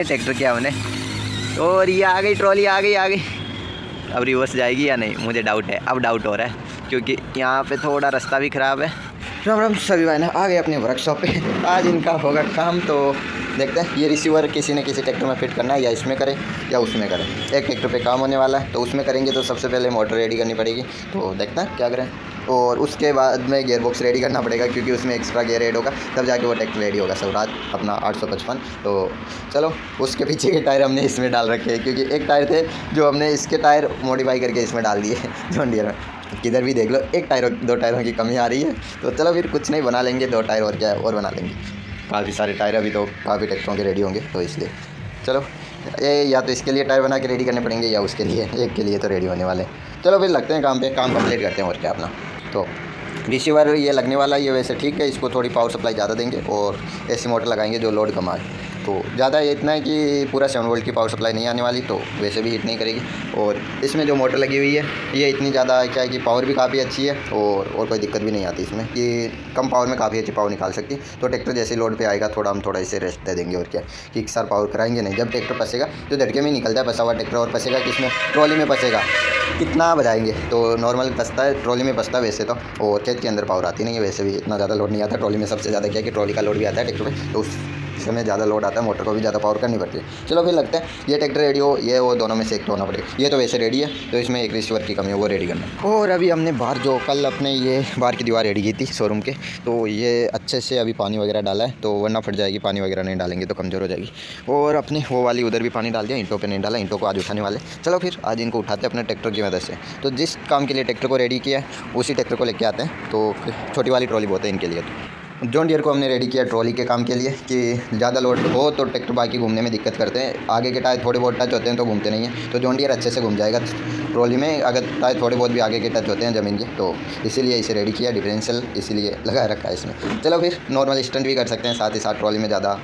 Tractor किया हमने और ये आ गई ट्रॉली, आ गई। अब रिवर्स जाएगी या नहीं मुझे डाउट है, अब डाउट हो रहा है क्योंकि यहाँ पे थोड़ा रास्ता भी ख़राब है। राम राम सभी भाई ना आ गए अपने वर्कशॉप पे, आज इनका होगा काम। तो देखते हैं ये रिसीवर किसी न किसी ट्रैक्टर में फिट करना है, या इसमें करें या उसमें करें। एक ट्रैक्टर पे काम होने वाला है तो उसमें करेंगे तो सबसे पहले मोटर रेडी करनी पड़ेगी, तो देखते हैं क्या करें। और उसके बाद में गियर बॉक्स रेडी करना पड़ेगा क्योंकि उसमें एक्स्ट्रा गियर ऐड होगा, तब जाके वो ट्रैक्टर रेडी होगा स्वराज अपना 855। तो चलो उसके पीछे के टायर हमने इसमें डाल रखे हैं क्योंकि एक टायर थे जो हमने इसके टायर मॉडिफाई करके इसमें डाल दिए जॉन डियर में। किधर भी देख लो एक टायर 2 टायरों की कमी आ रही है, तो चलो फिर कुछ नहीं बना लेंगे 2 टायर और क्या है और बना लेंगे। काफ़ी सारे टायर अभी तो काफ़ी ट्रैक्टरों के रेडी होंगे, तो इसलिए चलो ये या तो इसके लिए टायर बना के रेडी करने पड़ेंगे या उसके लिए, एक के लिए तो रेडी होने वाले। चलो फिर लगते हैं काम पे, काम कंप्लीट करते हैं और क्या अपना। तो रिसीवर ये लगने वाला ये वैसे ठीक है, इसको थोड़ी पावर सप्लाई ज़्यादा देंगे और ऐसी मोटर लगाएंगे जो लोड कम आए। तो ज़्यादा इतना है कि पूरा 7 वोल्ट की पावर सप्लाई नहीं आने वाली, तो वैसे भी हीट नहीं करेगी। और इसमें जो मोटर लगी हुई है ये इतनी ज़्यादा क्या है कि पावर भी काफ़ी अच्छी है और कोई दिक्कत भी नहीं आती इसमें कि कम पावर में काफ़ी अच्छी पावर निकाल सकती। तो ट्रैक्टर जैसे लोड पे आएगा हम थोड़ा इसे रेस्ट दे देंगे और क्या कि सर पावर कराएंगे नहीं। जब ट्रैक्टर फंसेगा तो झटके में निकल जाए फंसा हुआ ट्रैक्टर, और फंसेगा किसमें, ट्रॉली में फंसेगा, कितना बजाएंगे। तो नॉर्मल फंसता है ट्रॉली में फंसता वैसे तो, और खेत के अंदर पावर आती नहीं है, वैसे भी इतना ज़्यादा लोड नहीं आता ट्रॉली में। सबसे ज़्यादा क्या है कि ट्रॉली का लोड भी आता है ट्रैक्टर पे, तो उसमें ज़्यादा लोड आता है, मोटर को भी ज़्यादा पावर करनी पड़ती है। चलो फिर लगता है ये ट्रैक्टर रेडी हो, ये वो दोनों में से एक तो होना पड़ेगा। ये तो वैसे रेडी है, तो इसमें एक रिसीवर की कमी है वो रेडी करना है। और अभी हमने बाहर जो कल अपने ये बाहर की दीवार रेडी की थी शोरूम के, तो ये अच्छे से अभी पानी वगैरह डाला है, तो वरना फट जाएगी, पानी वगैरह नहीं डालेंगे तो कमज़ोर हो जाएगी। और अपने वो वाली उधर भी पानी डाल दिया, ईंटों पर नहीं डाला, ईंटों को आज उठाने वाले। चलो फिर आज इनको उठाते हैं अपने ट्रैक्टर की मदद से। तो जिस काम के लिए ट्रैक्टर को रेडी किया है उसी ट्रैक्टर को लेके आते हैं। तो छोटी वाली ट्रॉली बहुत है इनके लिए। तो जॉन डियर को हमने रेडी किया ट्रॉली के काम के लिए कि ज़्यादा लोड हो तो ट्रैक्टर बाकी घूमने में दिक्कत करते हैं, आगे के टायर थोड़े बहुत टच होते हैं तो घूमते नहीं हैं। तो जॉन डियर अच्छे से घूम जाएगा ट्रॉली में अगर टायर थोड़े बहुत भी आगे के टच होते हैं ज़मीन के, तो इसीलिए इसे रेडी किया। डिफरेंशियल इसीलिए लगा रखा है इसमें। चलो फिर नॉर्मल स्टंट भी कर सकते हैं, साथ ही साथ ट्रॉली में ज़्यादा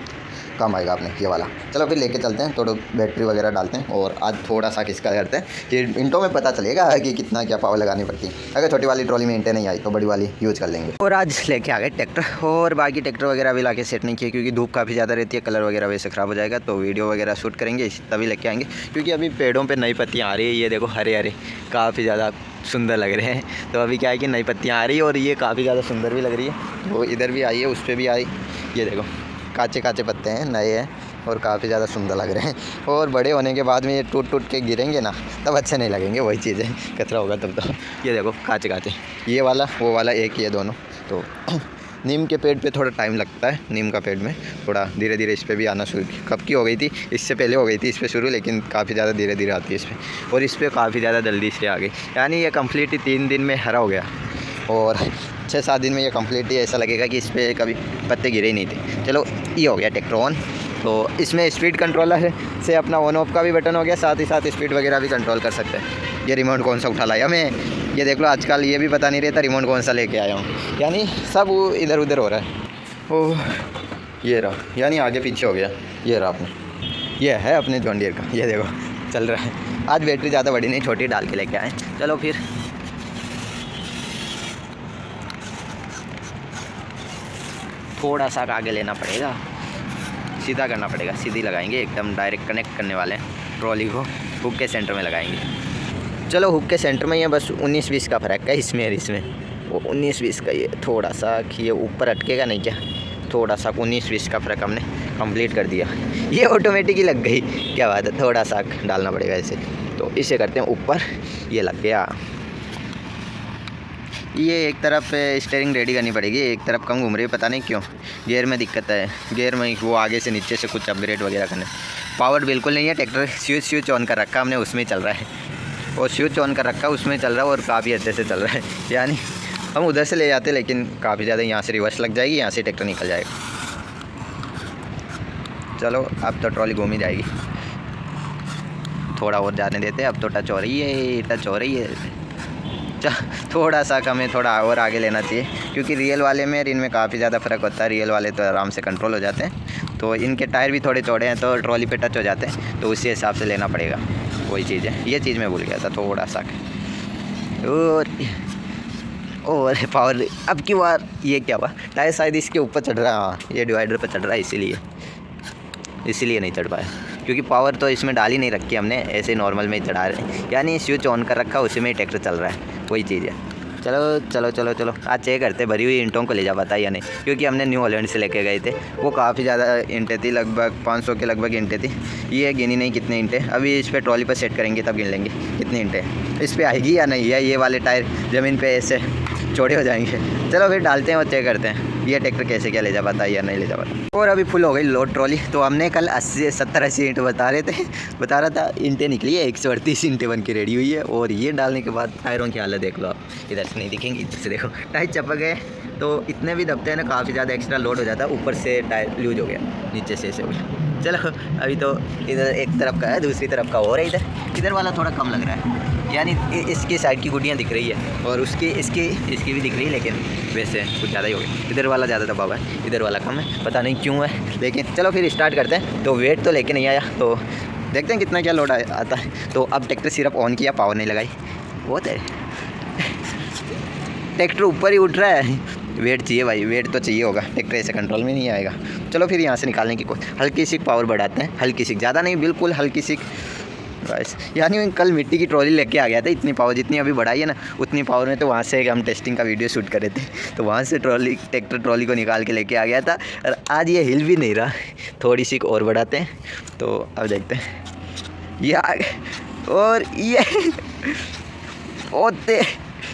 काम आएगा आपने ये वाला। चलो फिर लेके चलते हैं, थोड़ा बैटरी वगैरह डालते हैं और आज थोड़ा सा किसका करते हैं कि इंटों में पता चलेगा कि कितना क्या पावर लगानी पड़ती है। अगर छोटी वाली ट्रॉली में इंटें नहीं आई तो बड़ी वाली यूज़ कर लेंगे। और आज लेके आ गए ट्रैक्टर, और बाकी ट्रैक्टर वगैरह भी लाके सेट नहीं किए क्योंकि धूप काफ़ी ज़्यादा रहती है, कलर वगैरह वैसे ख़राब हो जाएगा। तो वीडियो वगैरह शूट करेंगे तभी लेके आएंगे क्योंकि अभी पेड़ों पर नई पत्तियाँ आ रही है। ये देखो हरे हरे काफ़ी ज़्यादा सुंदर लग रहे हैं। तो अभी क्या है कि नई पत्तियाँ आ रही है और ये काफ़ी ज़्यादा सुंदर भी लग रही है। तो इधर भी आई है, उस पर भी आई, ये देखो काचे काचे पत्ते हैं, नए हैं और काफ़ी ज़्यादा सुंदर लग रहे हैं। और बड़े होने के बाद में ये टूट टूट के गिरेंगे ना तब अच्छे नहीं लगेंगे, वही चीज़ है, कचरा होगा तब तो। ये देखो काचे काचे, ये वाला वो वाला एक ही है दोनों। तो नीम के पेड़ पे थोड़ा टाइम लगता है, नीम का पेड़ में थोड़ा धीरे धीरे इस पर भी आना शुरू, कब की हो गई थी, इससे पहले हो गई थी इस पर शुरू, लेकिन काफ़ी ज़्यादा धीरे धीरे आती है इस पर। और इस पर काफ़ी ज़्यादा जल्दी से आ गई, यानी ये कम्प्लीट ही 3 दिन में हरा हो गया और 6-7 दिन में ये कम्प्लीट ही ऐसा लगेगा कि इस पर कभी पत्ते गिरे ही नहीं थे। चलो ये हो गया ट्रैक्टर ऑन। तो इसमें स्पीड कंट्रोलर है से अपना ऑन ऑफ का भी बटन हो गया, साथ ही साथ स्पीड वगैरह भी कंट्रोल कर सकते हैं। ये रिमोट कौन सा उठा लाया मैं, ये देख लो आजकल ये भी पता नहीं रहता रिमोट कौन सा लेके आया हूँ, यानी सब इधर उधर हो रहा है। ओह ये रहा, यानी आगे पीछे हो गया। ये रहा अपने, ये है अपने जॉन डियर का, ये देखो चल रहा है। आज बैटरी ज़्यादा बड़ी नहीं, छोटी डाल के लेके आए। चलो फिर थोड़ा सा आगे लेना पड़ेगा, सीधा करना पड़ेगा, सीधी लगाएंगे एकदम डायरेक्ट कनेक्ट करने वाले हैं ट्रॉली को, हुक के सेंटर में लगाएंगे। चलो हुक के सेंटर में ही है, बस 19-20 का फ़र्क है इसमें और इसमें। वो 19-20 का ये थोड़ा सा कि ये ऊपर अटकेगा नहीं क्या, थोड़ा सा 19-20 का फ़र्क हमने कंप्लीट कर दिया। ये ऑटोमेटिक ही लग गई, क्या बात है, थोड़ा सा डालना पड़ेगा इसे। तो इसे करते हैं ऊपर, ये लग गया। ये एक तरफ स्टीयरिंग रेडी करनी पड़ेगी, एक तरफ कम घूम रही है, पता नहीं क्यों। गियर में दिक्कत है, गियर में वो आगे से नीचे से कुछ अपग्रेड वगैरह करने। पावर बिल्कुल नहीं है, ट्रैक्टर स्विच ऑन कर रखा हमने, उसमें चल रहा है, और स्विच ऑन कर रखा उसमें चल रहा है और काफ़ी अच्छे से चल रहा है। यानी हम उधर से ले जाते लेकिन काफ़ी ज़्यादा यहाँ से रिवर्स लग जाएगी, यहाँ से ट्रैक्टर निकल जाएगा। चलो अब तो ट्रॉली घूम ही जाएगी, थोड़ा और जाने देते, अब तो टच हो रही है, टच हो रही है। थोड़ा सा कम है, थोड़ा और आगे लेना चाहिए क्योंकि रियल वाले में और इनमें काफ़ी ज़्यादा फ़र्क होता है। रियल वाले तो आराम से कंट्रोल हो जाते हैं, तो इनके टायर भी थोड़े चौड़े हैं तो ट्रॉली पे टच हो जाते हैं, तो उसी हिसाब से लेना पड़ेगा। वही चीज़ है, ये चीज़ मैं भूल गया था थोड़ा सा। और पावर अब की बार ये क्या हुआ, टायर शायद इसके ऊपर चढ़ रहा है, ये डिवाइडर पर चढ़ रहा है इसीलिए। इसीलिए नहीं चढ़ पाया, क्योंकि पावर तो इसमें डाल ही नहीं रखी हमने, ऐसे नॉर्मल में ही चढ़ा रहे हैं, यानी स्विच ऑन कर रखा, उसी में ही ट्रैक्टर चल रहा है, वही चीज़ है। चलो चलो चलो चलो आज चेक करते भरी हुई ईंटों को ले जा पाता है या नहीं, क्योंकि हमने न्यू हॉलैंड से लेके गए थे, वो काफ़ी ज़्यादा ईंटें थी, लगभग 500 के लगभग ईंटें थी। ये गिनी नहीं कितने ईंटें, अभी इस पर ट्रॉली पर सेट करेंगे तब गिन लेंगे कितनी ईंटें इस पर आएगी या नहीं, या ये वाले टायर ज़मीन पर ऐसे चौड़े हो जाएंगे। चलो फिर डालते हैं और चेक करते हैं ये ट्रैक्टर कैसे क्या ले जा पाता है या नहीं ले जा पाता। और अभी फुल हो गई लोड ट्रॉली, तो हमने कल 70-80 ईंट बता रहा था, ईंटें निकली है 138 ईंटें बन के रेडी हुई है। और ये डालने के बाद टायरों की हालत देख लो आप, इधर से नहीं दिखेंगे, इधर से देखो टायर चपक गए, तो इतने भी दबते हैं ना, काफ़ी ज़्यादा एक्स्ट्रा लोड हो जाता है, ऊपर से टायर लूज हो गया, नीचे से ऐसे हो गया। चलो अभी तो इधर एक तरफ का है, दूसरी तरफ का और है, इधर वाला थोड़ा कम लग रहा है, यानी इसकी साइड की गुड्डियाँ दिख रही है और उसकी इसकी भी दिख रही है, लेकिन वैसे कुछ ज़्यादा ही हो गया। इधर वाला ज़्यादा दबा हुआ है, इधर वाला कम है, पता नहीं क्यों है, लेकिन चलो फिर स्टार्ट करते हैं। तो वेट तो लेके नहीं आया, तो देखते हैं कितना क्या लोड आता है। तो अब ट्रैक्टर सिर्फ ऑन किया, पावर नहीं लगाई, वो तो ट्रैक्टर ऊपर ही उठ रहा है, वेट चाहिए भाई, वेट तो चाहिए होगा, ट्रैक्टर ऐसे कंट्रोल में नहीं आएगा। चलो फिर यहाँ से निकालने की कोशिश, हल्की सी पावर बढ़ाते हैं, हल्की सी, ज़्यादा नहीं, बिल्कुल हल्की सी बस। यानी कल मिट्टी की ट्रॉली लेके आ गया था, इतनी पावर जितनी अभी बढ़ाई है ना उतनी पावर में, तो वहाँ से हम टेस्टिंग का वीडियो शूट करे थे, तो वहाँ से ट्रैक्टर ट्रॉली को निकाल के लेके आ गया था। और आज ये हिल भी नहीं रहा, थोड़ी सी और बढ़ाते हैं, तो अब देखते हैं ये आगे और ये होते,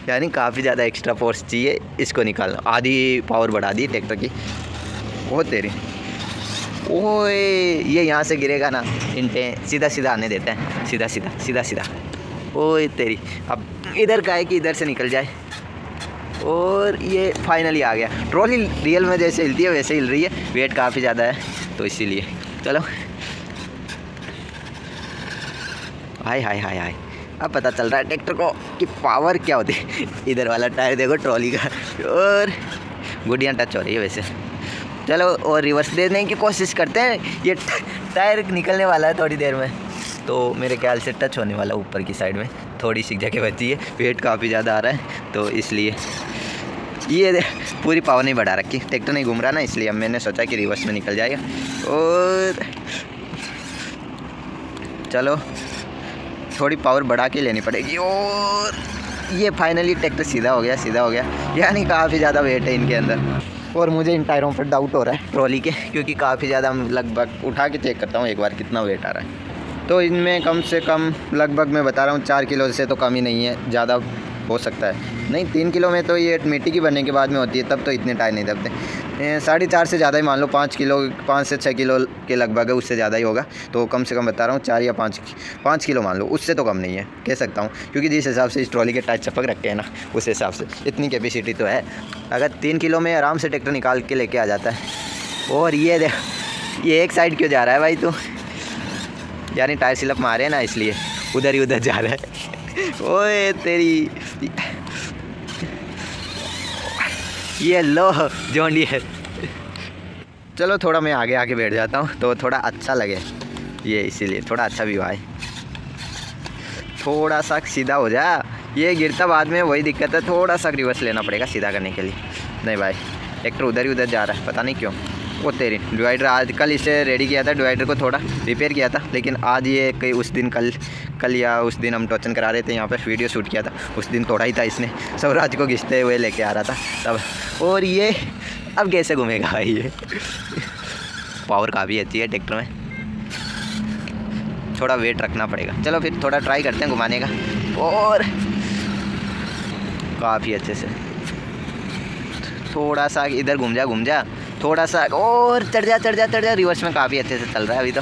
यानी काफ़ी ज़्यादा एक्स्ट्रा फोर्स चाहिए इसको निकालना, आधी पावर बढ़ा दी ट्रैक्टर की। वो तेरी ओए, ये यहाँ से गिरेगा ना, ईंटें सीधा सीधा आने देते हैं, सीधा सीधा सीधा सीधा। ओए तेरी, अब इधर का है कि इधर से निकल जाए। और ये फाइनली आ गया, ट्रॉली रियल में जैसे हिलती है वैसे हिल रही है, वेट काफ़ी ज़्यादा है तो इसीलिए। चलो हाय हाय हाय हाय, अब पता चल रहा है ट्रैक्टर को कि पावर क्या होती है। इधर वाला टायर देखो ट्रॉली का, और गुड़ियाँ टच हो रही है वैसे। चलो और रिवर्स देने की कोशिश करते हैं, ये टायर निकलने वाला है थोड़ी देर में, तो मेरे ख्याल से टच होने वाला ऊपर की साइड में, थोड़ी सी जगह बची है, वेट काफ़ी ज़्यादा आ रहा है, तो इसलिए ये पूरी पावर नहीं बढ़ा रखी, ट्रैक्टर नहीं घूम रहा ना, इसलिए अब मैंने सोचा कि रिवर्स में निकल जाएगा। और चलो थोड़ी पावर बढ़ा के लेनी पड़ेगी, और ये फाइनली ट्रैक्टर सीधा हो गया, यानी काफ़ी ज़्यादा वेट है इनके अंदर। और मुझे इन टायरों पर डाउट हो रहा है ट्रॉली के, क्योंकि काफ़ी ज़्यादा, लगभग उठा के चेक करता हूँ एक बार कितना वेट आ रहा है, तो इनमें कम से कम लगभग मैं बता रहा हूँ 4 किलो से तो कम ही नहीं है, ज़्यादा हो सकता है नहीं, 3 किलो में तो ये मिट्टी की बनने के बाद में होती है, तब तो इतने टायर नहीं दबते। 4.5 से ज़्यादा ही मान लो, 5 से 6 किलो के लगभग है, उससे ज़्यादा ही होगा, तो कम से कम बता रहा हूँ 4 या 5 किलो मान लो, उससे तो कम नहीं है कह सकता हूँ, क्योंकि जिस हिसाब से इस ट्रॉली के टायर चपक रखे हैं ना, उस हिसाब से इतनी कैपेसिटी तो है। अगर 3 किलो में आराम से ट्रैक्टर निकाल के लेके आ जाता है। और ये देख, ये एक साइड क्यों जा रहा है भाई तू, यानी टायर स्लिप मारे ना, इसलिए उधर ही उधर जा रहा है। ओए तेरी, ये लो जॉन डियर। चलो थोड़ा मैं आगे बैठ जाता हूँ, तो थोड़ा अच्छा लगे ये, इसीलिए थोड़ा अच्छा भी हुआ है, थोड़ा सा सीधा हो जा, ये गिरता बाद में वही दिक्कत है, थोड़ा सा रिवर्स लेना पड़ेगा सीधा करने के लिए। नहीं भाई, ट्रैक्टर उधर ही उधर जा रहा है, पता नहीं क्यों। वो तेरी डिवाइडर, आज कल इसे रेडी किया था, डिवाइडर को थोड़ा रिपेयर किया था, लेकिन आज ये कई उस दिन कल या उस दिन हम टोचन करा रहे थे, यहाँ पे वीडियो शूट किया था, उस दिन तोड़ा ही था इसने, स्वराज को घिसते हुए लेके आ रहा था तब। और ये अब कैसे घूमेगा भाई, ये पावर काफ़ी अच्छी है ट्रैक्टर में, थोड़ा वेट रखना पड़ेगा। चलो फिर थोड़ा ट्राई करते हैं घुमाने का, और काफ़ी अच्छे से थोड़ा सा इधर घूम जा थोड़ा सा, और चढ़ जा, रिवर्स में काफ़ी अच्छे से चल रहा है अभी तो।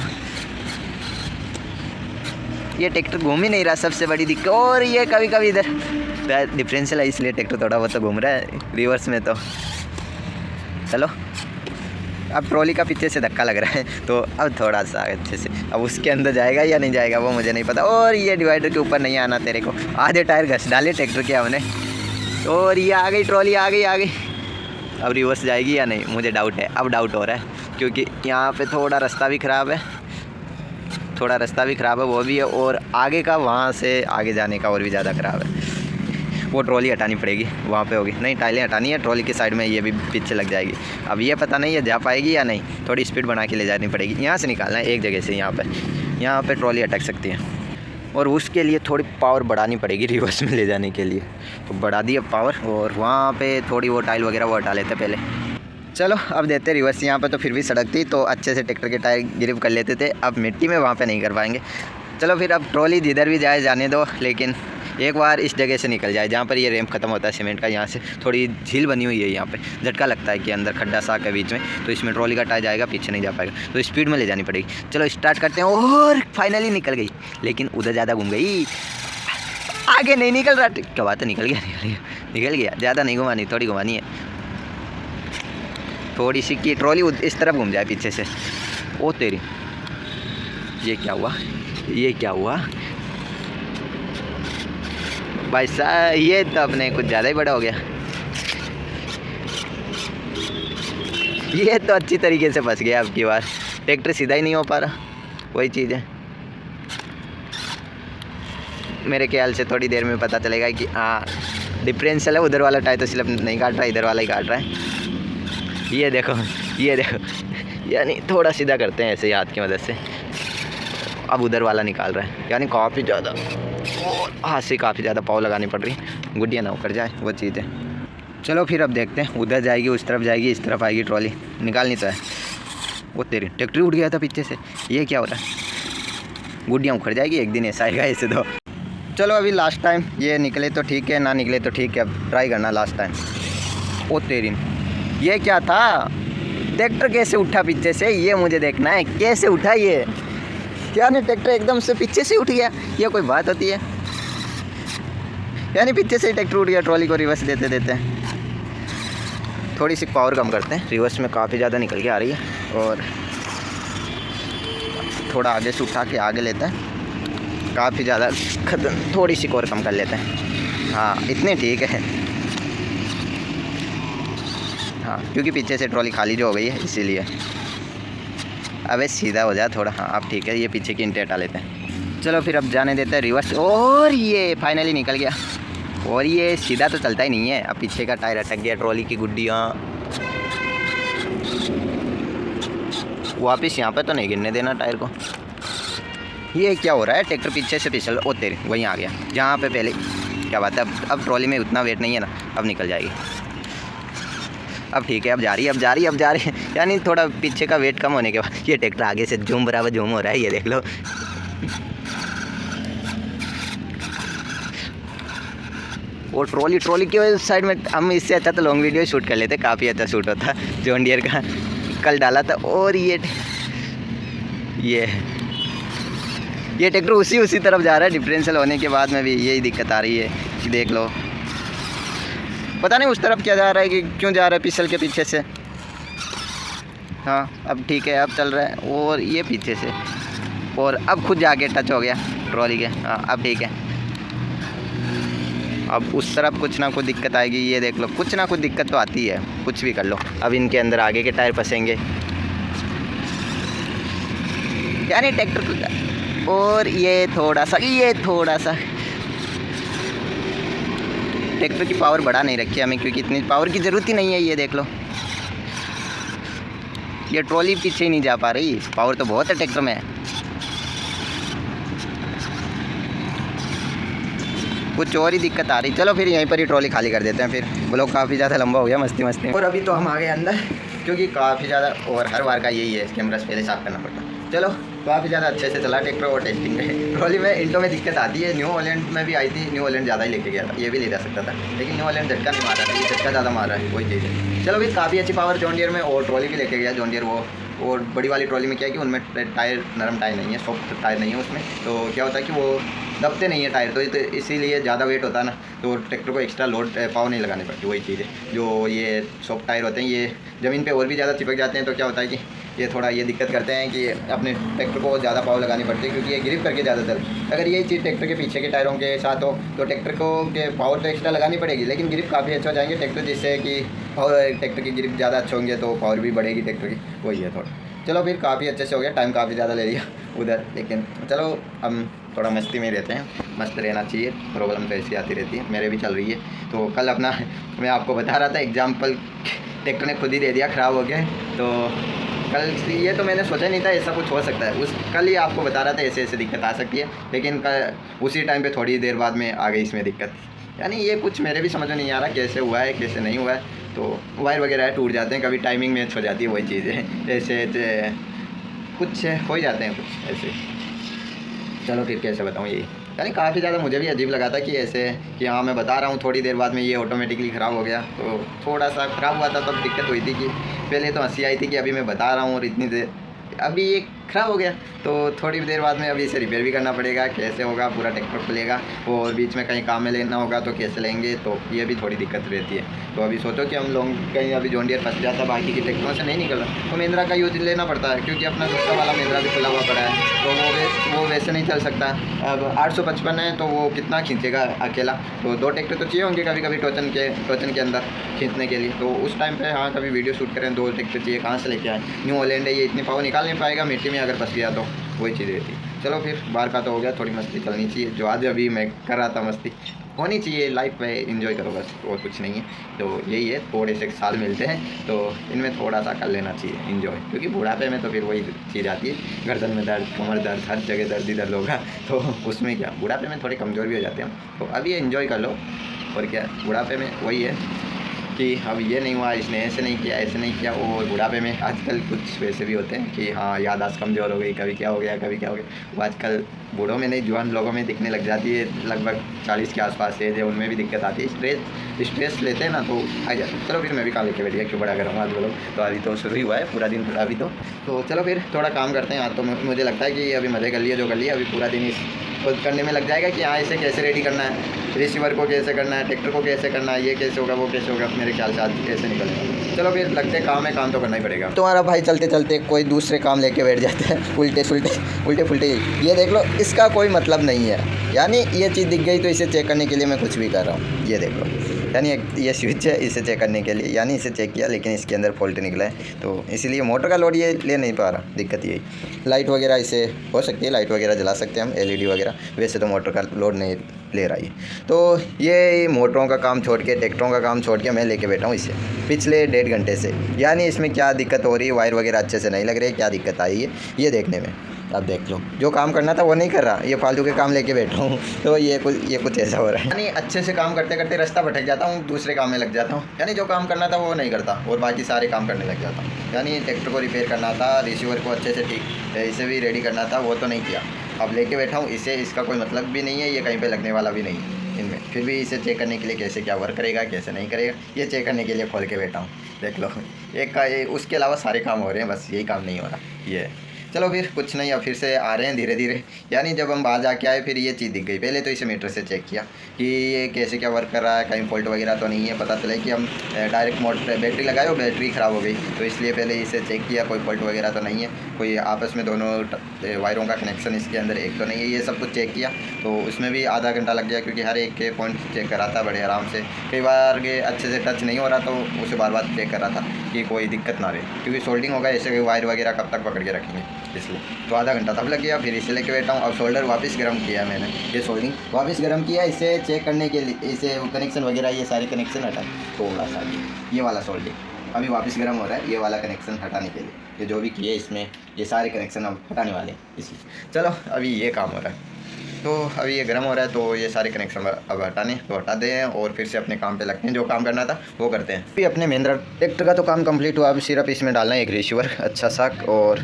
ये ट्रैक्टर घूम ही नहीं रहा, सबसे बड़ी दिक्कत। और ये कभी कभी इधर डिफरेंशियल है, इसलिए ट्रैक्टर थोड़ा बहुत तो घूम रहा है रिवर्स में। तो चलो अब ट्रॉली का पीछे से धक्का लग रहा है, तो अब थोड़ा सा अच्छे से, अब उसके अंदर जाएगा या नहीं जाएगा वो मुझे नहीं पता। और ये डिवाइडर के ऊपर नहीं आना तेरे को, आधे टायर घस डाले ट्रैक्टर के हमने। और ये आ गई ट्रॉली, आ गई। अब रिवर्स जाएगी या नहीं मुझे डाउट है, अब डाउट हो रहा है, क्योंकि यहाँ पे थोड़ा रास्ता भी ख़राब है, वो भी है, और आगे का वहाँ से आगे जाने का और भी ज़्यादा ख़राब है। वो ट्रॉली हटानी पड़ेगी, वहाँ पे होगी। नहीं, टाइलें हटानी है, ट्रॉली के साइड में ये भी पीछे लग जाएगी। अब ये पता नहीं है जा पाएगी या नहीं, थोड़ी स्पीड बना के ले जानी पड़ेगी। यहाँ से निकालना है एक जगह से, यहाँ पे ट्रॉली अटक सकती है और उसके लिए थोड़ी पावर बढ़ानी पड़ेगी रिवर्स में ले जाने के लिए। तो बढ़ा दी अब पावर, और वहाँ पे थोड़ी वो टाइल वगैरह वो हटा लेते पहले। चलो अब देते रिवर्स। यहाँ पे तो फिर भी सड़क थी तो अच्छे से ट्रैक्टर के टायर ग्रिप कर लेते थे, अब मिट्टी में वहाँ पे नहीं कर पाएंगे। चलो फिर अब ट्रॉली जिधर भी जाए जाने दो, लेकिन एक बार इस जगह से निकल जाए जहाँ पर ये रैंप खत्म होता है सीमेंट का। यहाँ से थोड़ी झील बनी हुई है, यहाँ पे झटका लगता है कि अंदर खड्डा सा के बीच में, तो इसमें ट्रॉली का टायर जाएगा, पीछे नहीं जा पाएगा, तो स्पीड में ले जानी पड़ेगी। चलो स्टार्ट करते हैं। और फाइनली निकल गई, लेकिन उधर ज़्यादा घूम गई, आगे नहीं निकल रहा। क्या बात है, निकल गया। ज़्यादा नहीं घुमानी, थोड़ी घुमानी है, थोड़ी सी कि ट्रॉली इस तरफ घूम जाए पीछे से। ओ तेरी, ये क्या हुआ भाई साहब, ये तो अपने कुछ ज़्यादा ही बड़ा हो गया। ये तो अच्छी तरीके से फंस गया अब की बार, ट्रैक्टर सीधा ही नहीं हो पा रहा। वही चीज़ है, मेरे ख्याल से थोड़ी देर में पता चलेगा कि हाँ डिफरेंशियल है। उधर वाला टायर तो स्लिप नहीं काट रहा, इधर वाला ही काट रहा है। ये देखो, यानी थोड़ा सीधा करते हैं ऐसे हाथ की मदद से। अब उधर वाला निकाल रहा है, यानी काफ़ी ज़्यादा, और हाथ से काफ़ी ज़्यादा पाव लगानी पड़ रही, गुड्डियाँ ना उकर जाए, वो चीज़ है। चलो फिर अब देखते हैं, उधर जाएगी, उस तरफ जाएगी, इस तरफ आएगी, ट्रॉली निकालनी तो है। वो तेरी ट्रैक्टर उठ गया था पीछे से, ये क्या हो रहा है। गुड्डियाँ उखड़ जाएगी एक दिन, ऐसा आएगा ऐसे तो। चलो अभी लास्ट टाइम, ये निकले तो ठीक है, ना निकले तो ठीक है, अब ट्राई करना लास्ट टाइम। ओ तेरी, ये क्या था, ट्रैक्टर कैसे उठा पीछे से, ये मुझे देखना है कैसे उठा ये। क्या नहीं, ट्रैक्टर एकदम से पीछे से उठ गया, ये कोई बात होती है। यानी पीछे से ही ट्रैक्टर उठ गया, ट्रॉली को रिवर्स देते देते। थोड़ी सी पावर कम करते हैं, रिवर्स में काफ़ी ज़्यादा निकल के आ रही है, और थोड़ा आगे से उठा के आगे लेते हैं, काफ़ी ज़्यादा थोड़ी सी और कम कर लेते हैं। हाँ इतने ठीक है, हाँ क्योंकि पीछे से ट्रॉली खाली जो हो गई है इसीलिए। अबे सीधा हो जाए थोड़ा, हाँ अब ठीक है, ये पीछे की इंटे हटा लेते हैं। चलो फिर अब जाने देते हैं रिवर्स, और ये फाइनली निकल गया। और ये सीधा तो चलता ही नहीं है, अब पीछे का टायर अटक गया, ट्रॉली की गुड्डियाँ। वापस यहाँ पे तो नहीं गिरने देना टायर को। ये क्या हो रहा है, ट्रैक्टर पीछे से फिसल, ओ तेरे वहीं आ गया जहाँ पे पहले। क्या बात है, अब ट्रॉली में उतना वेट नहीं है ना, अब निकल जाएगी। अब ठीक है, अब जा रही है, यानी थोड़ा पीछे का वेट कम होने के बाद ये ट्रैक्टर आगे से झूम बराबर झूम हो रहा है, ये देख लो। और ट्रॉली की साइड में हम इससे अच्छा तो लॉन्ग वीडियो शूट कर लेते, काफ़ी अच्छा शूट होता जॉन डियर का, कल डाला था। और ये ट्रैक्टर उसी तरफ जा रहा है, डिफरेंशियल होने के बाद में भी यही दिक्कत आ रही है कि देख लो, पता नहीं उस तरफ क्या जा रहा है, कि क्यों जा रहा है पिछल के पीछे से। हाँ अब ठीक है, अब चल रहा है, और ये पीछे से, और अब खुद जाके टच हो गया ट्रॉली के। हाँ अब ठीक है, अब उस तरफ कुछ ना कुछ दिक्कत आएगी, ये देख लो, कुछ ना कुछ दिक्कत तो आती है, कुछ भी कर लो। अब इनके अंदर आगे के टायर फंसेंगे, यानी ट्रैक्टर, और ये थोड़ा सा ट्रैक्टर की पावर बढ़ा नहीं रखी हमें, क्योंकि इतनी पावर की ज़रूरत ही नहीं है। ये देख लो, ये ट्रॉली पीछे ही नहीं जा पा रही, पावर तो बहुत है ट्रैक्टर में। कुछ और ही दिक्कत आ रही। चलो फिर यहीं पर ही ट्रॉली खाली कर देते हैं, फिर ब्लॉग काफ़ी ज़्यादा लंबा हो गया मस्ती में। और अभी तो हम आ गए अंदर, क्योंकि काफ़ी ज़्यादा, और हर बार का यही है, कैमरा से पहले साफ़ करना पड़ता। चलो काफ़ी ज़्यादा अच्छे से चला ट्रैक्टर, और टेस्टिंग में ट्रॉली में इंटो में दिक्कत आती है। न्यू हॉलैंड में भी आई थी, न्यू हॉलैंड ज़्यादा ही लेके गया था, ये भी ले जा सकता था, लेकिन न्यू हॉलैंड झटका नहीं मार रहा था, ये झटका ज़्यादा मार रहा है, वही चीज़ है। चलो फिर काफ़ी अच्छी पावर जॉन डियर में, और ट्रॉली भी लेके गया जॉन डियर वो। और बड़ी वाली ट्रॉली में क्या है कि उनमें टायर नरम टायर नहीं है, सॉफ्ट टायर नहीं है उसमें, तो क्या होता है कि वो दबते नहीं है टायर, तो इसीलिए ज़्यादा वेट होता है ना, तो ट्रैक्टर को एक्स्ट्रा लोड पावर नहीं लगानी पड़ती। वही चीज़ है, जो ये सॉफ्ट टायर होते हैं ये ज़मीन पे और भी ज़्यादा चिपक जाते हैं, तो क्या होता है कि ये थोड़ा ये दिक्कत करते हैं कि अपने ट्रैक्टर को ज़्यादा पावर लगानी पड़ती है, क्योंकि ये ग्रिप करके ज़्यादातर। अगर यही चीज़ ट्रैक्टर के पीछे के टायरों के साथ हो तो ट्रैक्टर को के पावर तो एक्स्ट्रा लगानी पड़ेगी, लेकिन ग्रिप काफ़ी अच्छा हो जाएंगे ट्रैक्टर, जिससे कि पावर ट्रैक्टर की ग्रिप ज़्यादा अच्छे होंगे तो पावर भी बढ़ेगी ट्रैक्टर की। वही है थोड़ा। चलो फिर काफ़ी अच्छे से हो गया, टाइम काफ़ी ज़्यादा ले लिया उधर, लेकिन चलो हम थोड़ा मस्ती में रहते हैं, मस्त रहना चाहिए। प्रॉब्लम तो ऐसी आती रहती है, मेरे भी चल रही है। तो कल अपना मैं आपको बता रहा था एग्जाम्पल, ट्रैक्टर ने खुद ही दे दिया, ख़राब हो गया। तो कल ये तो मैंने सोचा नहीं था ऐसा कुछ हो सकता है, उस कल ही आपको बता रहा था ऐसे ऐसे दिक्कत आ सकती है, लेकिन उसी टाइम पे थोड़ी देर बाद में आ गई इसमें दिक्कत। यानी ये कुछ मेरे भी समझ में नहीं आ रहा कैसे हुआ है कैसे नहीं हुआ है। तो वायर वगैरह टूट जाते हैं, कभी टाइमिंग मैच हो जाती है, वही चीज़ें ऐसे कुछ हो ही जाते हैं कुछ ऐसे। चलो फिर कैसे बताऊँ यही, यानी काफ़ी ज़्यादा मुझे भी अजीब लगा था कि ऐसे कि हाँ मैं बता रहा हूँ थोड़ी देर बाद में ये ऑटोमेटिकली ख़राब हो गया। तो थोड़ा सा ख़राब हुआ था तब तो दिक्कत हुई थी कि पहले तो हंसी आई थी कि अभी मैं बता रहा हूँ और इतनी देर अभी ये ख़राब हो गया। तो थोड़ी देर बाद में अभी इसे रिपेयर भी करना पड़ेगा, कैसे होगा, पूरा ट्रैक्टर खुलेगा और बीच में कहीं काम में लेना होगा तो कैसे लेंगे, तो ये भी थोड़ी दिक्कत रहती है। तो अभी सोचो कि हम लोग कहीं अभी जॉन डियर फंस जाता है, बाकी की ट्रैक्टरों से नहीं निकल रहा, तो महिंद्रा का यूज लेना पड़ता है, क्योंकि अपना दूसरा वाला महिंद्रा भी खुला हुआ पड़ा है, तो वो वैसे नहीं चल सकता। अब 855 है तो वो कितना खींचेगा अकेला, तो 2 ट्रैक्टर तो चाहिए होंगे कभी कभी टोचन के अंदर खींचने के लिए। तो उस टाइम पे हाँ कभी वीडियो शूट करें 2 ट्रैक्टर चाहिए, कहाँ से लेके आए, न्यू हॉलैंड है, ये इतनी पावर निकाल नहीं पाएगा मिट्टी में अगर फंस गया तो, वही चीज़ रहती। चलो फिर बाहर का तो हो गया, थोड़ी मस्ती चलनी चाहिए, जो आज अभी मैं कर रहा था मस्ती होनी चाहिए, लाइफ में एंजॉय करो बस, और कुछ नहीं है। तो यही है, थोड़े से साल मिलते हैं तो इनमें थोड़ा सा कर लेना चाहिए एंजॉय, क्योंकि बुढ़ापे में तो फिर वही चीज़ आती है, गर्दन में दर्द, कमर दर्द, हर जगह दर्द ही दर्द होगा। तो उसमें क्या, बुढ़ापे में थोड़े कमज़ोर भी हो जाते हैं, तो अभी एंजॉय कर लो। और क्या, बुढ़ापे में वही है कि अब ये नहीं हुआ, इसने ऐसे नहीं किया, ऐसे नहीं किया। और बुढ़ापे में आजकल कुछ वैसे भी होते हैं कि हाँ याददाश्त कमज़ोर हो गई, कभी क्या हो गया कभी क्या हो गया। वो आजकल बूढ़ों में नहीं, जवान लोगों में दिखने लग जाती है, लगभग 40 के आसपास एज है, उनमें भी दिक्कत आती है। स्ट्रेस लेते हैं ना तो आ जाते हैं। चलो फिर मैं भी काम लेके बैठ गया, क्यों बड़ा कर रहा हूँ आज बोलो, तो अभी तो शुरू ही हुआ है, पूरा दिन पूरा अभी तो चलो फिर थोड़ा काम करते हैं। आज तो मुझे लगता है कि अभी मज़े कर लिए जो कर लिए, अभी पूरा दिन इस करने में लग जाएगा कि हाँ इसे कैसे रेडी करना है, रिसीवर को कैसे करना है, ट्रैक्टर को कैसे करना है, ये कैसे होगा वो कैसे होगा, मेरे ख्याल से आज कैसे निकलेगा। चलो फिर लगते काम है, काम तो करना ही पड़ेगा। तुम्हारा भाई चलते चलते कोई दूसरे काम लेके बैठ जाता है, उल्टे फुलटे। ये देख लो, इसका कोई मतलब नहीं है। यानी ये चीज़ दिख गई तो इसे चेक करने के लिए मैं कुछ भी कर रहा हूँ, ये देख लो। यानी ये स्विच है, इसे चेक करने के लिए, यानी इसे चेक किया लेकिन इसके अंदर फॉल्ट निकला है, तो इसीलिए मोटर का लोड ये ले नहीं पा रहा, दिक्कत यही। लाइट वगैरह इसे हो सकती है, लाइट वगैरह जला सकते हैं हम, LED वगैरह, वैसे तो मोटर का लोड नहीं ले रहा है। तो ये मोटरों का काम छोड़ के, ट्रैक्टरों का काम छोड़ के मैं लेके बैठा हूँ इसे पिछले 1.5 घंटे से। यानी इसमें क्या दिक्कत हो रही है, वायर वगैरह अच्छे से नहीं लग रही है, क्या दिक्कत आई है ये देखने में। अब देख लो, जो काम करना था वो नहीं कर रहा, ये फालतू के काम लेके बैठा हूँ, तो ये कुछ ऐसा हो रहा है। यानी अच्छे से काम करते करते रास्ता भटक जाता हूँ, दूसरे काम में लग जाता हूँ। यानी जो काम करना था वो नहीं करता और बाकी सारे काम करने लग जाता हूँ। यानी ट्रैक्टर को रिपेयर करना था, रिसीवर को अच्छे से ठीक इसे भी रेडी करना था, वो तो नहीं किया। अब लेके बैठा हूँ इसे, इसका कोई मतलब भी नहीं है, ये कहीं पर लगने वाला भी नहीं है इनमें। फिर भी इसे चेक करने के लिए कैसे क्या वर्क करेगा कैसे नहीं करेगा, ये चेक करने के लिए खोल के बैठा हूँ। देख लो, एक का ये, उसके अलावा सारे काम हो रहे हैं, बस यही काम नहीं हो रहा ये। चलो फिर कुछ नहीं, अब फिर से आ रहे हैं धीरे धीरे। यानी जब हम बाहर जाके आए फिर ये चीज़ दिख गई। पहले तो इसे मीटर से चेक किया कि ये कैसे क्या वर्क कर रहा है, कहीं फॉल्ट वगैरह तो नहीं है। पता चला कि हम डायरेक्ट मोटर बैटरी लगाए और बैटरी ख़राब हो गई, तो इसलिए पहले इसे चेक किया, कोई फॉल्ट वगैरह तो नहीं है, कोई आपस में दोनों वायरों का कनेक्शन इसके अंदर एक तो नहीं है, ये सब कुछ चेक किया। तो उसमें भी आधा घंटा लग गया, क्योंकि हर एक के पॉइंट चेक कर रहा था बड़े आराम से। कई बार ये अच्छे से टच नहीं हो रहा तो उसे बार बार चेक कर रहा था कि कोई दिक्कत ना रहे, क्योंकि सोल्डिंग होगा, ऐसे वायर वगैरह कब तक पकड़ के रखेंगे, इसलिए। तो आधा घंटा तब लग गया, फिर इसे लेके बैठा हूँ। अब शोल्डर वापस गर्म किया मैंने, ये सोल्डिंग वापस गर्म किया इसे चेक करने के लिए, इसे कनेक्शन वगैरह ये सारे कनेक्शन हटा, थोड़ा सा ये वाला सोल्डिंग अभी वापस गर्म हो रहा है, ये वाला कनेक्शन हटाने के लिए। ये जो भी किए इसमें ये सारे कनेक्शन अब हटाने वाले, इसलिए। चलो अभी ये काम हो रहा है, तो अभी ये गर्म हो रहा है, तो ये सारे कनेक्शन अब हटाने तो हटा दें और फिर से अपने काम पे लगते हैं, जो काम करना था वो करते हैं। अभी अपने महिंद्रा ट्रैक्टर का तो काम कंप्लीट हुआ, अभी सिर्फ इसमें डालना है एक रिसीवर अच्छा सा, और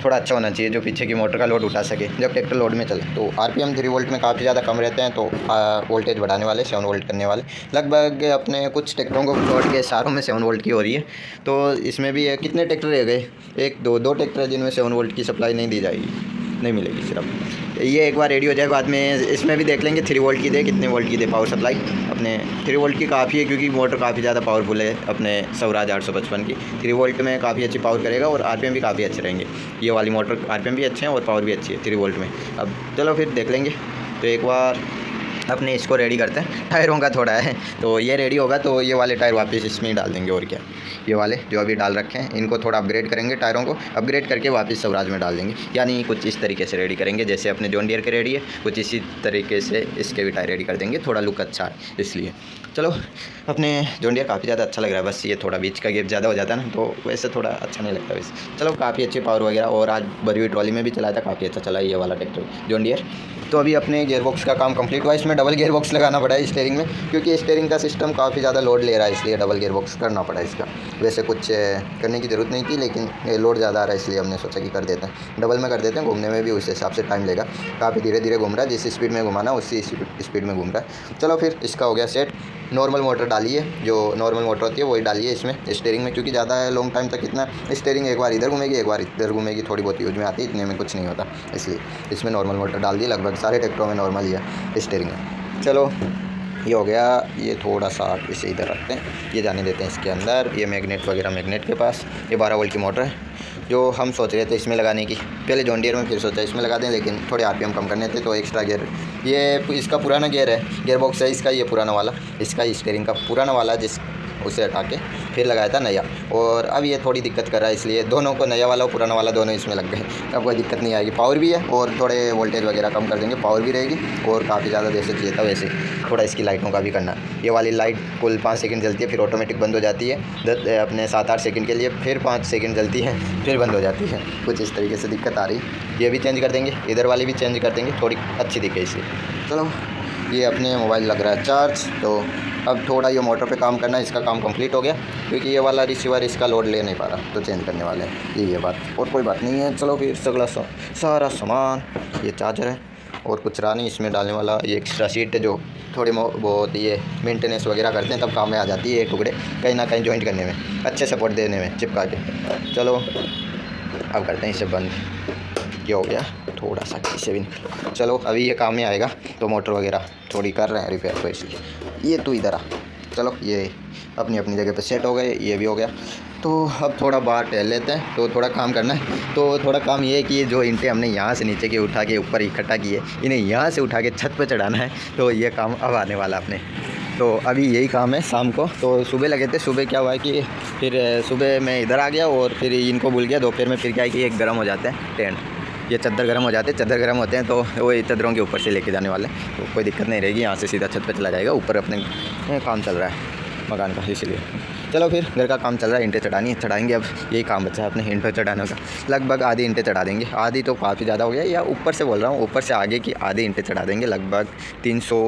थोड़ा अच्छा होना चाहिए जो पीछे की मोटर का लोड उठा सके जब ट्रैक्टर लोड में चले। तो RPM 3 वोल्ट में काफ़ी ज़्यादा कम रहते हैं, तो वोल्टेज बढ़ाने वाले 7 वोल्ट करने वाले लगभग अपने कुछ ट्रैक्टरों को छोड़ के सारों में 7 वोल्ट की हो रही है। तो इसमें भी कितने ट्रैक्टर रह गए, 1 2 ट्रैक्टर है जिनमें 7 वोल्ट की सप्लाई नहीं दी जाएगी, नहीं मिलेगी। सिर्फ ये एक बार रेडी हो जाए, बाद में इसमें भी देख लेंगे 3 वोल्ट की दे, कितने वोल्ट की दे पावर सप्लाई। अपने 3 वोल्ट की काफ़ी है, क्योंकि मोटर काफ़ी ज़्यादा पावरफुल है अपने स्वराज 855 की। 3 वोल्ट में काफ़ी अच्छी पावर करेगा और RPM भी काफ़ी अच्छे रहेंगे। ये वाली मोटर RPM भी अच्छे हैं और पावर भी अच्छी है 3 वोल्ट में। अब चलो फिर देख लेंगे। तो एक बार अपने इसको रेडी करते हैं। टायरों का थोड़ा है, तो ये रेडी होगा तो ये वाले टायर वापस इसमें ही डाल देंगे। और क्या, ये वाले जो अभी डाल रखे हैं इनको थोड़ा अपग्रेड करेंगे, टायरों को अपग्रेड करके वापस स्वराज में डाल देंगे। यानी कुछ इस तरीके से रेडी करेंगे, जैसे अपने जॉन डियर के रेडी है कुछ इसी तरीके से इसके भी टायर रेडी कर देंगे। थोड़ा लुक अच्छा है इसलिए। चलो, अपने जॉन डियर काफ़ी ज़्यादा अच्छा लग रहा है, बस ये थोड़ा बीच का गैप ज़्यादा हो जाता है ना, तो वैसे थोड़ा अच्छा नहीं लगता वैसे। चलो, काफ़ी अच्छी पावर वगैरह, और आज भरी हुई ट्रॉली में भी चलाया था, काफ़ी अच्छा चला ये वाला ट्रैक्टर जॉन डियर। तो अभी अपने गियरबॉक्स का काम कंप्लीट हुआ। इसमें डबल गियरबॉक्स लगाना पड़ा है स्टीयरिंग में, क्योंकि स्टीयरिंग का सिस्टम काफ़ी ज़्यादा लोड ले रहा है, इसलिए डबल गियरबॉक्स करना पड़ा इसका। वैसे कुछ करने की ज़रूरत नहीं थी, लेकिन लोड ज़्यादा आ रहा है इसलिए हमने सोचा कि कर देते हैं, डबल में कर देते हैं। घूमने में भी उस हिसाब से टाइम लेगा, काफ़ी धीरे धीरे घूम रहा है, जिस स्पीड में घुमाना उसी स्पीड में घूम रहा है। चलो फिर इसका हो गया सेट। नॉर्मल मोटर डालिए, जो नॉर्मल मोटर होती है वही डालिए इसमें स्टीयरिंग में, क्योंकि ज़्यादा लॉन्ग टाइम तक इतना स्टीयरिंग एक बार इधर घूमेगी एक बार इधर घूमेगी, थोड़ी बहुत यूज में आती है, इतने में कुछ नहीं होता, इसलिए इसमें नॉर्मल मोटर डाल दी। लगभग सारे ट्रैक्टरों में नॉर्मल ही है स्टीयरिंग में। चलो, ये हो गया। ये थोड़ा सा इसे इधर रखते हैं, ये जाने देते हैं इसके अंदर। ये मैग्नेट वगैरह मैग्नेट के पास। ये 12 वोल्ट की मोटर है जो हम सोच रहे थे इसमें लगाने की, पहले जॉन डियर में, फिर सोचा इसमें लगा दें, लेकिन थोड़े आरपीएम कम करने थे तो एक्स्ट्रा गियर, ये इसका पुराना गियर है, गियर बॉक्स है इसका, ये पुराना वाला, इसका स्टीयरिंग का पुराना वाला, जिस उसे हटा के फिर लगाया था नया। और अब ये थोड़ी दिक्कत कर रहा है, इसलिए दोनों को, नया वाला और पुराना वाला दोनों इसमें लग गए। अब कोई दिक्कत नहीं आएगी, पावर भी है और थोड़े वोल्टेज वगैरह कम कर देंगे, पावर भी रहेगी। और काफ़ी ज़्यादा जैसे चाहिए था वैसे थोड़ा इसकी लाइटों का भी करना। ये वाली लाइट कुल 5 सेकंड जलती है, फिर ऑटोमेटिक बंद हो जाती है, अपने 7-8 सेकंड के लिए, फिर 5 सेकंड जलती है, फिर बंद हो जाती है। कुछ इस तरीके से दिक्कत आ रही। ये भी चेंज कर देंगे, इधर वाली भी चेंज कर देंगे, थोड़ी अच्छी दिखे इससे। चलो, ये अपने मोबाइल लग रहा है चार्ज, तो अब थोड़ा ये मोटर पे काम करना है, इसका काम कंप्लीट हो गया, क्योंकि ये वाला रिसीवर इसका लोड ले नहीं पा रहा, तो चेंज करने वाले हैं। यही है बात, और कोई बात नहीं है। चलो फिर सारा सामान, ये चार्जर है और कुछ रहा नहीं इसमें डालने वाला। ये एक्स्ट्रा सीट है जो थोड़े बहुत ये मेंटेनेंस वगैरह करते हैं तब काम में आ जाती है, ये टुकड़े कहीं ना कहीं जॉइंट करने में, अच्छे सपोर्ट देने में, चिपका के। चलो, अब करते हैं इसे बंद। ये हो गया, थोड़ा सा इसे भी निकलो। चलो, अभी ये काम में आएगा, तो मोटर वगैरह थोड़ी कर रहे हैं रिपेयर, तो इसलिए ये तो इधर आ। चलो, ये अपनी अपनी जगह पे सेट हो गए, ये भी हो गया। तो अब थोड़ा बाहर टहल लेते हैं, तो थोड़ा काम करना है। तो थोड़ा काम ये है कि जो ईंटें हमने यहाँ से नीचे के उठा के ऊपर इकट्ठा किए, इन्हें यहाँ से उठा के छत पे चढ़ाना है, तो ये काम अब आने वाला अपने। तो अभी यही काम है शाम को। तो सुबह लगे थे, सुबह क्या हुआ है कि फिर सुबह मैं इधर आ गया और फिर इनको भूल गया। दोपहर में फिर क्या है कि एक गर्म हो जाते हैं टेंट, ये चद्दर गर्म हो जाते हैं, चद्दर गर्म होते हैं, तो वो चद्दरों के ऊपर से लेके जाने वाले, तो कोई दिक्कत नहीं रहेगी, यहाँ से सीधा छत पे चला जाएगा। ऊपर अपने काम चल रहा है मकान का, इसलिए। चलो, फिर घर का काम चल रहा है, ईंटें चढ़ाएंगे। अब यही काम बचा है अपने ईंटें चढ़ाने का। लगभग आधी ईंटें चढ़ा देंगे, आधी तो काफ़ी ज़्यादा हो गया, या ऊपर से बोल रहा हूँ, ऊपर से आगे की आधी ईंटें चढ़ा देंगे। लगभग 300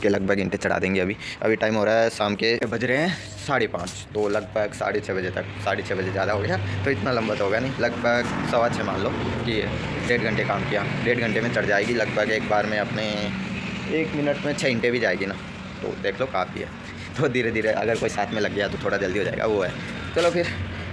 के लगभग ईंटें चढ़ा देंगे। अभी टाइम हो रहा है शाम के, बज रहे हैं 5:30, तो लगभग 6:30 बजे तक, 6:30 बजे ज़्यादा हो गया, तो इतना लंबा तो होगा नहीं, लगभग 6:15 मान लो कि 1.5 घंटे काम किया, 1.5 घंटे में चढ़ जाएगी। लगभग एक बार में अपने 1 मिनट में 6 ईंटें भी जाएगी ना, तो देख लो काफ़ी है। तो धीरे धीरे अगर कोई साथ में लग गया तो थोड़ा जल्दी हो जाएगा, वो है। चलो, फिर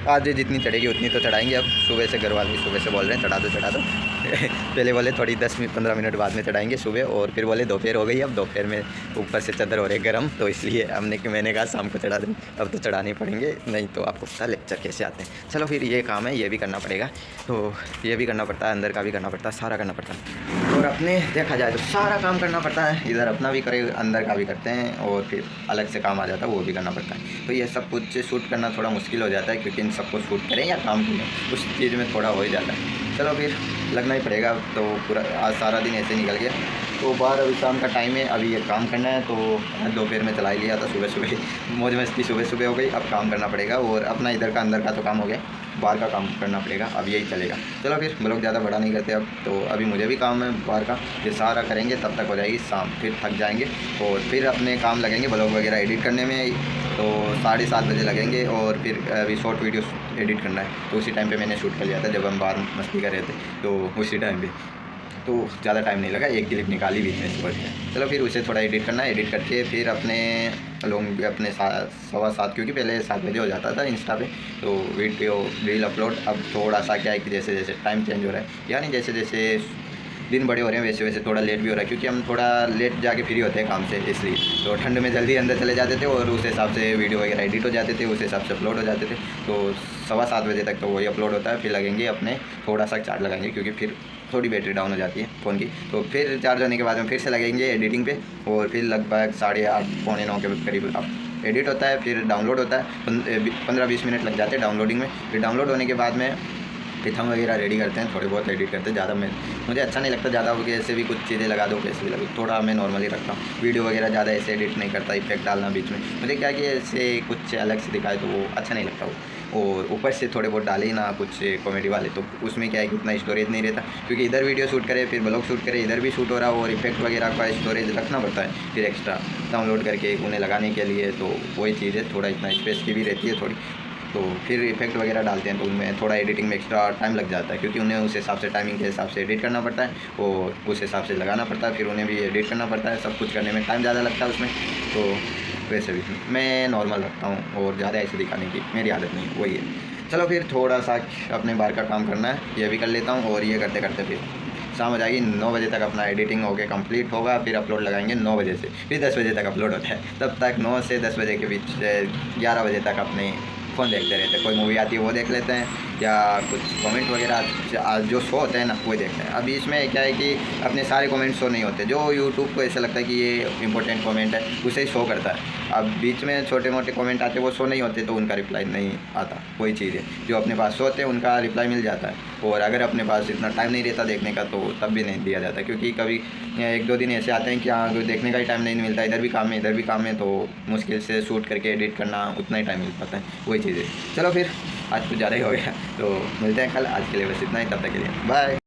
आज जितनी चढ़ेगी उतनी तो चढ़ाएंगे। अब सुबह से घर वाले सुबह से बोल रहे हैं चढ़ा दो पहले बोले थोड़ी 10-15 मिनट बाद में चढ़ाएंगे सुबह, और फिर बोले दोपहर हो गई, अब दोपहर में ऊपर से चादर हो रही गर्म, तो इसलिए मैंने कहा शाम को चढ़ा दें। अब तो चढ़ाने पड़ेंगे, नहीं तो आपको पता लेक्चर कैसे आते हैं। चलो, फिर ये काम है, ये भी करना पड़ेगा, तो ये भी करना पड़ता है, अंदर का भी करना पड़ता है, सारा करना पड़ता है। और अपने देखा जाए तो सारा काम करना पड़ता है, इधर अपना भी करे, अंदर का भी करते हैं, और फिर अलग से काम आ जाता है, वो भी करना पड़ता है। तो ये सब कुछ शूट करना थोड़ा मुश्किल हो जाता है, क्योंकि इन सबको शूट करें या काम करें, उस चीज़ में थोड़ा हो ही जाता है। चलो, फिर लगना ही पड़ेगा। तो पूरा आज सारा दिन ऐसे निकल गया। तो बाहर अभी शाम का टाइम है, अभी ये काम करना है, तो दोपहर में चला ही लिया था, सुबह सुबह मौज मस्ती सुबह हो गई। अब काम करना पड़ेगा, और अपना इधर का अंदर का तो काम हो गया, बाहर का काम करना पड़ेगा, अब यही चलेगा। चलो, फिर ब्लॉग ज़्यादा बड़ा नहीं करते अब, तो अभी मुझे भी काम है बाहर का, ये सारा करेंगे तब तक हो जाएगी शाम, फिर थक जाएंगे, और फिर अपने काम लगेंगे ब्लॉग वगैरह एडिट करने में। तो 7:30 बजे लगेंगे, और फिर अभी शॉर्ट वीडियो एडिट करना है, तो उसी टाइम पे मैंने शूट कर लिया था जब हम बाहर मस्ती कर रहे थे, तो उसी टाइम पे तो ज़्यादा टाइम नहीं लगा, एक क्लिप निकाली बीच में सुबह। चलो, फिर उसे थोड़ा एडिट करना है, एडिट करके फिर अपने लोग अपने 7:15, क्योंकि पहले 7 बजे हो जाता था इंस्टा पे, तो वीडियो रील अपलोड। अब थोड़ा सा क्या है कि जैसे जैसे टाइम चेंज हो रहा है, यानी जैसे जैसे दिन बड़े हो रहे हैं वैसे वैसे थोड़ा लेट भी हो रहा है, क्योंकि हम थोड़ा लेट जाके फ्री होते हैं काम से, इसलिए। तो ठंड में जल्दी अंदर चले जाते थे, और उस हिसाब से वीडियो वगैरह एडिट हो जाते थे, उस हिसाब से अपलोड हो जाते थे। तो 7:15 बजे तक तो वही अपलोड होता है, फिर लगेंगे अपने थोड़ा सा चार्ज लगाएंगे, क्योंकि फिर थोड़ी बैटरी डाउन हो जाती है फ़ोन की। तो फिर चार्ज होने के बाद में फिर से लगेंगे एडिटिंग पे, और फिर लगभग 8:30 पौने 9 के करीब अब एडिट होता है, फिर डाउनलोड होता है। 15-20 मिनट लग जाते हैं डाउनलोडिंग में। फिर डाउनलोड होने के बाद में फिर थंब वगैरह रेडी करते हैं, थोड़े बहुत एडिट करते हैं। ज़्यादा मुझे अच्छा नहीं लगता ज़्यादा, कैसे भी कुछ चीज़ें लगा दो कैसे भी लगा, थोड़ा मैं नॉर्मली रखता हूँ। वीडियो वगैरह ज़्यादा ऐसे एडिट नहीं करता, इफेक्ट डालना बीच में मुझे क्या कि ऐसे कुछ अलग से दिखाए तो वो अच्छा नहीं लगता वो। और ऊपर से थोड़े बहुत डाले ही ना कुछ कॉमेडी वाले, तो उसमें क्या है कि उतना स्टोरेज नहीं रहता, क्योंकि इधर वीडियो शूट करे फिर ब्लॉग शूट करे, इधर भी शूट हो रहा, और इफेक्ट वगैरह का स्टोरेज रखना पड़ता है फिर एक्स्ट्रा डाउनलोड करके उन्हें लगाने के लिए। तो वही चीज़ है, थोड़ा इतना स्पेस की भी रहती है थोड़ी। तो फिर इफेक्ट वगैरह डालते हैं तो उनमें थोड़ा एडिटिंग में एक्स्ट्रा टाइम लग जाता है, क्योंकि उन्हें उस हिसाब से टाइमिंग के हिसाब से एडिट करना पड़ता है और उस हिसाब से लगाना पड़ता है, फिर उन्हें भी एडिट करना पड़ता है। सब कुछ करने में टाइम ज़्यादा लगता है उसमें। तो वैसे भी मैं नॉर्मल रखता हूँ, और ज़्यादा ऐसे दिखाने की मेरी आदत नहीं, वही है। चलो फिर थोड़ा सा अपने बाहर का काम करना है, ये भी कर लेता हूँ, और ये करते करते फिर शाम हो जाएगी। 9 बजे तक अपना एडिटिंग हो गया कंप्लीट होगा, फिर अपलोड लगाएंगे 9 बजे से, फिर 10 बजे तक अपलोड होता है। तब तक 9 से 10 बजे के बीच 11 बजे तक अपने फ़ोन देखते रहते हैं। कोई मूवी आती है वो देख लेते हैं, या कुछ कमेंट वगैरह जो शो होते हैं ना वो देखते हैं। अभी इसमें क्या है कि अपने सारे कमेंट शो नहीं होते, जो यूट्यूब को ऐसा लगता है कि ये इंपॉर्टेंट कमेंट है उसे शो करता है। अब बीच में छोटे मोटे कमेंट आते हैं वो शो नहीं होते, तो उनका रिप्लाई नहीं आता। वही चीज़ है, जो अपने पास शो होते हैं उनका रिप्लाई मिल जाता है, और अगर अपने पास इतना टाइम नहीं रहता देखने का तो तब भी नहीं दिया जाता, क्योंकि कभी 1-2 दिन ऐसे आते हैं कि हाँ देखने का ही टाइम नहीं मिलता, इधर भी काम है इधर भी काम है, तो मुश्किल से शूट करके एडिट करना उतना ही टाइम मिल पाता है। वही चीज़ है। चलो फिर आज कुछ ज़्यादा ही हो गया, तो मिलते हैं कल। आज के लिए बस इतना ही, तब तक के लिए बाय।